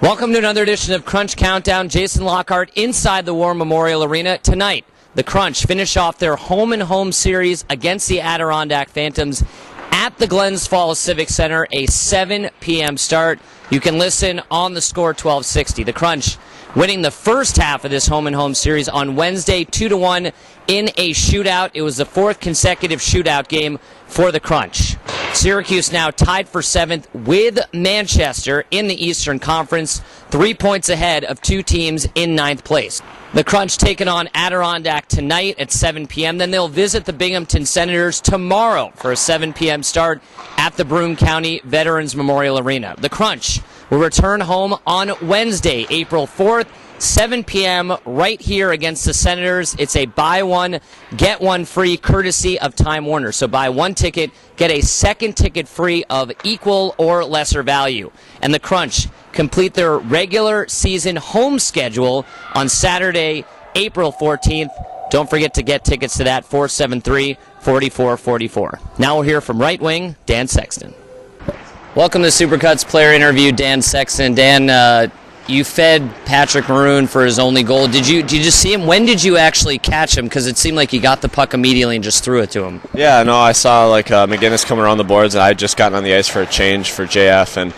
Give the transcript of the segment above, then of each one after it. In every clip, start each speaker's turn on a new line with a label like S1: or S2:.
S1: Welcome to another edition of Crunch Countdown. Jason Lockhart inside the War Memorial Arena. Tonight, the Crunch finish off their home-and-home series against the Adirondack Phantoms at the Glens Falls Civic Center, a 7 p.m. start. You can listen on the Score 1260. The Crunch winning the first half of this home-and-home series on Wednesday 2-1 in a shootout. It was the fourth consecutive shootout game for the Crunch. Syracuse now tied for 7th with Manchester in the Eastern Conference, 3 points ahead of two teams in 9th place. The Crunch taking on Adirondack tonight at 7 p.m. Then they'll visit the Binghamton Senators tomorrow for a 7 p.m. start at the Broome County Veterans Memorial Arena. The Crunch will return home on Wednesday, April 4th, 7 p.m. right here against the Senators. It's a buy one, get one free courtesy of Time Warner. So buy one ticket, get a second ticket free of equal or lesser value. And the Crunch complete their regular season home schedule on Saturday, April 14th. Don't forget to get tickets to that, 473-4444. Now we'll hear from right wing Dan Sexton. Welcome to Supercuts player interview, Dan Sexton. Dan, you fed Patrick Maroon for his only goal. Did you just see him? When did you actually catch him? Because it seemed like he got the puck immediately and just threw it to him.
S2: Yeah, no, I saw McGinnis coming around the boards, and I had just gotten on the ice for a change for JF, and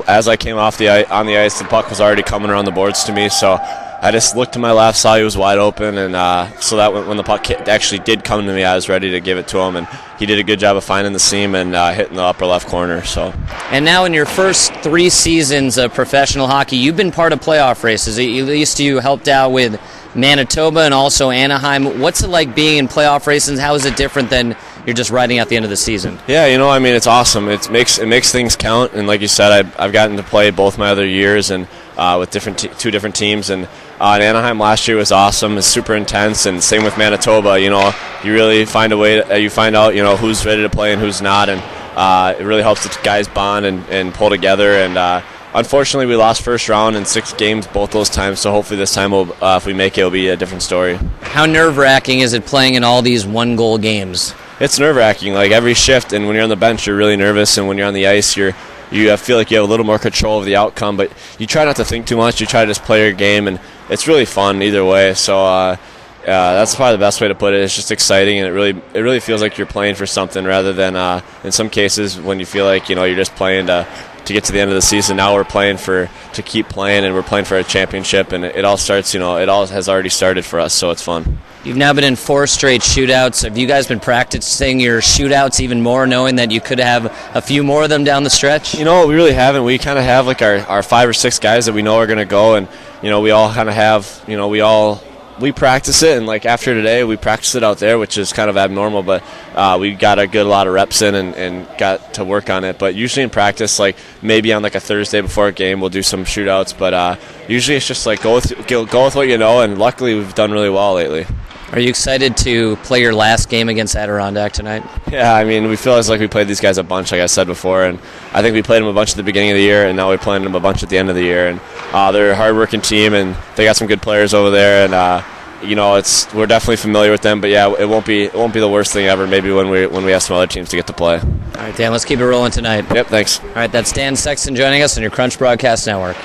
S2: as I came off on the ice, the puck was already coming around the boards to me, so I just looked to my left, saw he was wide open, and so that when the puck actually did come to me, I was ready to give it to him, and he did a good job of finding the seam and hitting the upper left corner. So.
S1: And now in your first 3 seasons of professional hockey, you've been part of playoff races. At least you helped out with Manitoba and also Anaheim. What's it like being in playoff races? How is it different than you're just riding out the end of the season?
S2: Yeah, it's awesome. It makes things count, and like you said, I've gotten to play both my other years and with two different teams, and in Anaheim last year was awesome. It's super intense, and same with Manitoba. You really find a way you find out who's ready to play and who's not, and it really helps the guys bond and pull together. And unfortunately, we lost first round in 6 games both those times. So hopefully this time, if we make it, it'll be a different story.
S1: How nerve-wracking is it playing in all these one-goal games?
S2: It's nerve-wracking. Like every shift, and when you're on the bench, you're really nervous, and when you're on the ice, you feel like you have a little more control of the outcome, but you try not to think too much. You try to just play your game, and it's really fun either way. So that's probably the best way to put it. It's just exciting, and it really feels like you're playing for something rather than in some cases when you feel like you're just playing to get to the end of the season. Now we're playing to keep playing, and we're playing for a championship, and it all starts. It all has already started for us, so it's fun.
S1: You've now been in 4 straight shootouts. Have you guys been practicing your shootouts even more, knowing that you could have a few more of them down the stretch?
S2: We really haven't. We kind of have like our 5 or 6 guys that we know are going to go, and we all kind of have. We practice it, and like after today, we practice it out there, which is kind of abnormal, but we got a lot of reps in and got to work on it. But usually in practice, like maybe on like a Thursday before a game, we'll do some shootouts. But usually it's just like go with what you know, and luckily we've done really well lately.
S1: Are you excited to play your last game against Adirondack tonight?
S2: Yeah, we feel like we played these guys a bunch, like I said before, and I think we played them a bunch at the beginning of the year, and now we're playing them a bunch at the end of the year. And they're a hard-working team, and they got some good players over there, and we're definitely familiar with them. But yeah, it won't be the worst thing ever. Maybe when we have some other teams to get to play.
S1: All right, Dan, let's keep it rolling tonight.
S2: Yep, thanks.
S1: All right, that's Dan Sexton joining us on your Crunch Broadcast Network.